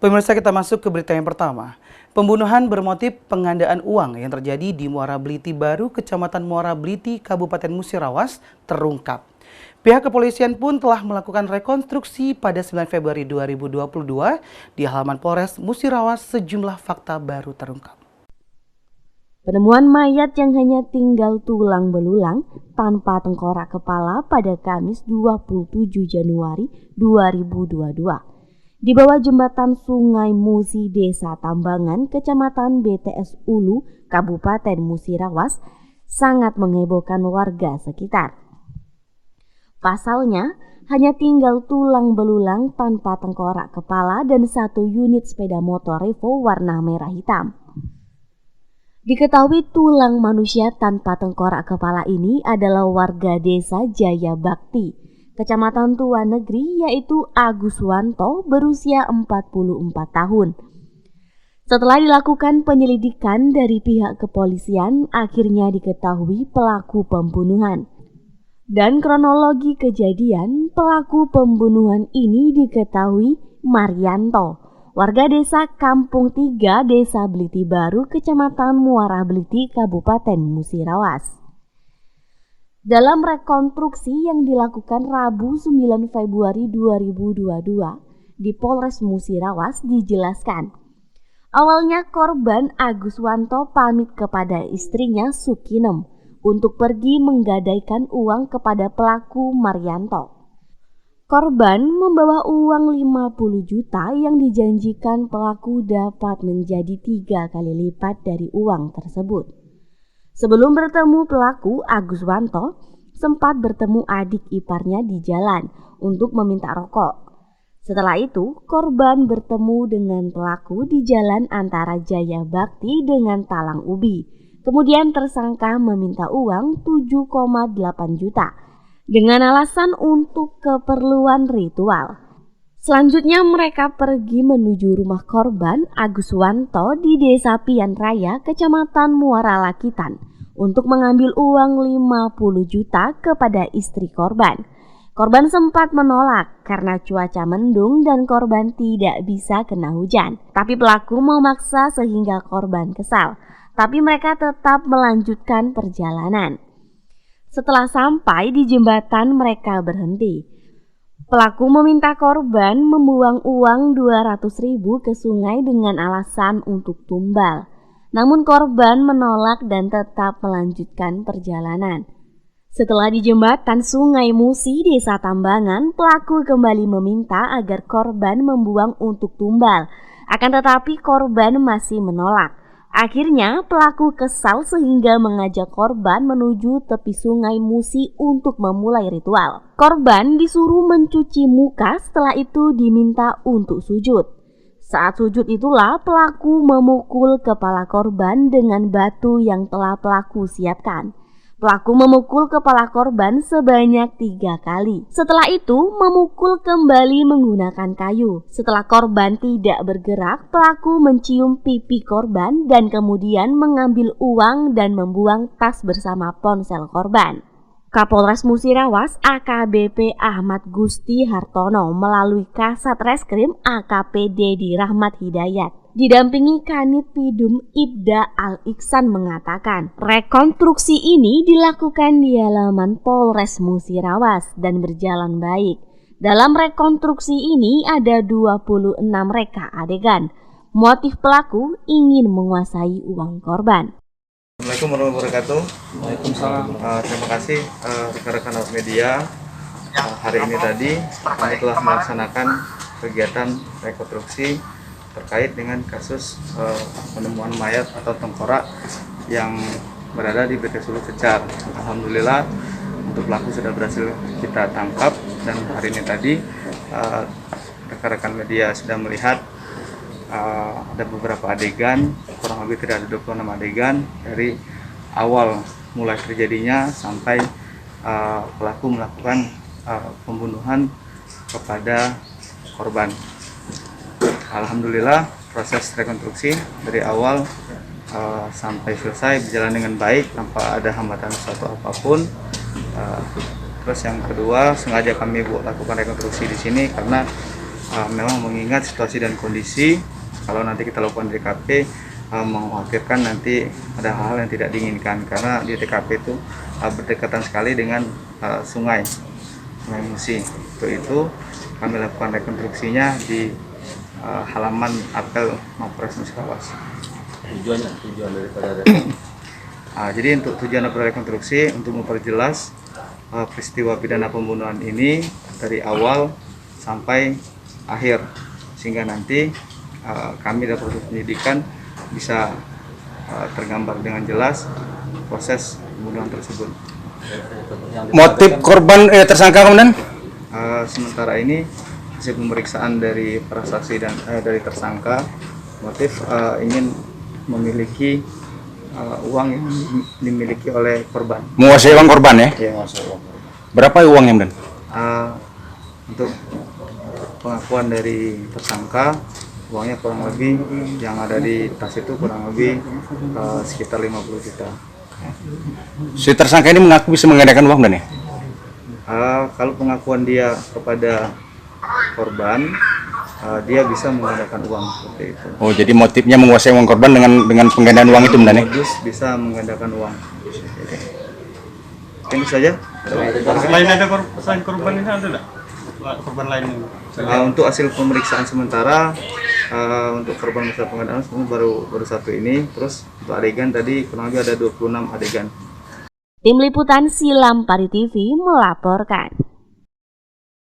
Pemirsa, kita masuk ke berita yang pertama. Pembunuhan bermotif pengandaan uang yang terjadi di Muara Bliti Baru, Kecamatan Muara Bliti, Kabupaten Musirawas terungkap. Pihak kepolisian pun telah melakukan rekonstruksi pada 9 Februari 2022 di halaman Polres Musirawas. Sejumlah fakta baru terungkap. Penemuan mayat yang hanya tinggal tulang belulang tanpa tengkorak kepala pada Kamis 27 Januari 2022 di bawah jembatan Sungai Musi, Desa Tambangan, Kecamatan BTS Ulu, Kabupaten Musirawas, sangat menghebohkan warga sekitar. Pasalnya, hanya tinggal tulang belulang tanpa tengkorak kepala dan 1 unit sepeda motor Revo warna merah hitam. Diketahui tulang manusia tanpa tengkorak kepala ini adalah warga desa Jaya Bakti, Kecamatan Tua Negeri, yaitu Agus Wanto, berusia 44 tahun. Setelah dilakukan penyelidikan dari pihak kepolisian, akhirnya diketahui pelaku pembunuhan. Dan kronologi kejadian, pelaku pembunuhan ini diketahui Marianto, warga desa Kampung 3, Desa Bliti Baru, Kecamatan Muara Bliti, Kabupaten Musirawas. Dalam rekonstruksi yang dilakukan Rabu 9 Februari 2022 di Polres Musirawas dijelaskan, awalnya korban Agus Wanto pamit kepada istrinya Sukinem untuk pergi menggadaikan uang kepada pelaku Marianto. Korban membawa uang 50 juta yang dijanjikan pelaku dapat menjadi 3 kali lipat dari uang tersebut. Sebelum bertemu pelaku, Agus Wanto sempat bertemu adik iparnya di jalan untuk meminta rokok. Setelah itu, korban bertemu dengan pelaku di jalan antara Jaya Bakti dengan Talang Ubi. Kemudian tersangka meminta uang 7,8 juta dengan alasan untuk keperluan ritual. Selanjutnya mereka pergi menuju rumah korban Agus Wanto di Desa Pian Raya, Kecamatan Muara Lakitan untuk mengambil uang 50 juta kepada istri korban. Korban sempat menolak karena cuaca mendung dan korban tidak bisa kena hujan. Tapi pelaku memaksa sehingga korban kesal. Tapi mereka tetap melanjutkan perjalanan. Setelah sampai di jembatan mereka berhenti. Pelaku meminta korban membuang uang 200.000 ke sungai dengan alasan untuk tumbal. Namun korban menolak dan tetap melanjutkan perjalanan. Setelah di jembatan Sungai Musi, Desa Tambangan, pelaku kembali meminta agar korban membuang untuk tumbal. Akan tetapi korban masih menolak. Akhirnya pelaku kesal sehingga mengajak korban menuju tepi Sungai Musi untuk memulai ritual. Korban disuruh mencuci muka, setelah itu diminta untuk sujud. Saat sujud itulah pelaku memukul kepala korban dengan batu yang telah pelaku siapkan. Pelaku memukul kepala korban sebanyak 3 kali. Setelah itu memukul kembali menggunakan kayu. Setelah korban tidak bergerak, pelaku mencium pipi korban dan kemudian mengambil uang dan membuang tas bersama ponsel korban. Kapolres Musirawas AKBP Ahmad Gusti Hartono melalui Kasat Reskrim AKP Dedi Rahmat Hidayat didampingi Kanit Pidum Ibda Al-Iksan mengatakan, rekonstruksi ini dilakukan di halaman Polres Musirawas dan berjalan baik. Dalam rekonstruksi ini ada 26 reka adegan. Motif pelaku ingin menguasai uang korban. Assalamualaikum warahmatullahi wabarakatuh. Waalaikumsalam. Terima kasih rekan-rekan media. Hari ini tadi kami telah melaksanakan kegiatan rekonstruksi terkait dengan kasus penemuan mayat atau tengkorak yang berada di BTS Ulu Cecar. Alhamdulillah untuk pelaku sudah berhasil kita tangkap dan hari ini tadi rekan-rekan media sudah melihat ada beberapa adegan, kurang lebih tidak ada 26 adegan dari awal mulai terjadinya sampai pelaku melakukan pembunuhan kepada korban. Alhamdulillah proses rekonstruksi dari awal sampai selesai berjalan dengan baik tanpa ada hambatan suatu apapun. Terus yang kedua, sengaja kami lakukan rekonstruksi di sini karena memang mengingat situasi dan kondisi kalau nanti kita lakukan di TKP mengkhawatirkan nanti ada hal-hal yang tidak diinginkan karena di TKP itu berdekatan sekali dengan sungai Musi. Untuk itu kami lakukan rekonstruksinya di halaman apel Mapolres Musirawas. Tujuan daripada jadi untuk tujuan rekonstruksi untuk memperjelas peristiwa pidana pembunuhan ini dari awal sampai akhir, sehingga nanti kami dari proses penyidikan bisa tergambar dengan jelas proses pembunuhan tersebut. Motif korban tersangka kemudian? Sementara ini hasil pemeriksaan dari para saksi dan dari tersangka, motif ingin memiliki uang yang dimiliki oleh korban. Menguasai uang korban ya? Ya, menguasai uang. Berapa uangnya kemudian? Untuk pengakuan dari tersangka, uangnya kurang lebih yang ada di tas itu kurang lebih sekitar 50 juta. Si tersangka ini mengaku bisa menggandakan uang dan ya? Kalau pengakuan dia kepada korban, dia bisa menggandakan uang seperti itu. Oh, jadi motifnya menguasai uang korban dengan penggandaan uang itu benar ya? Modus bisa menggandakan uang. Ini saja. Selain ada selain korban ini ada nggak? Korban lain ini? Untuk hasil pemeriksaan sementara untuk korban masalah penggandaan baru satu ini. Terus untuk adegan tadi kurang lebih ada 26 adegan. Tim Liputan Silam Pari TV melaporkan.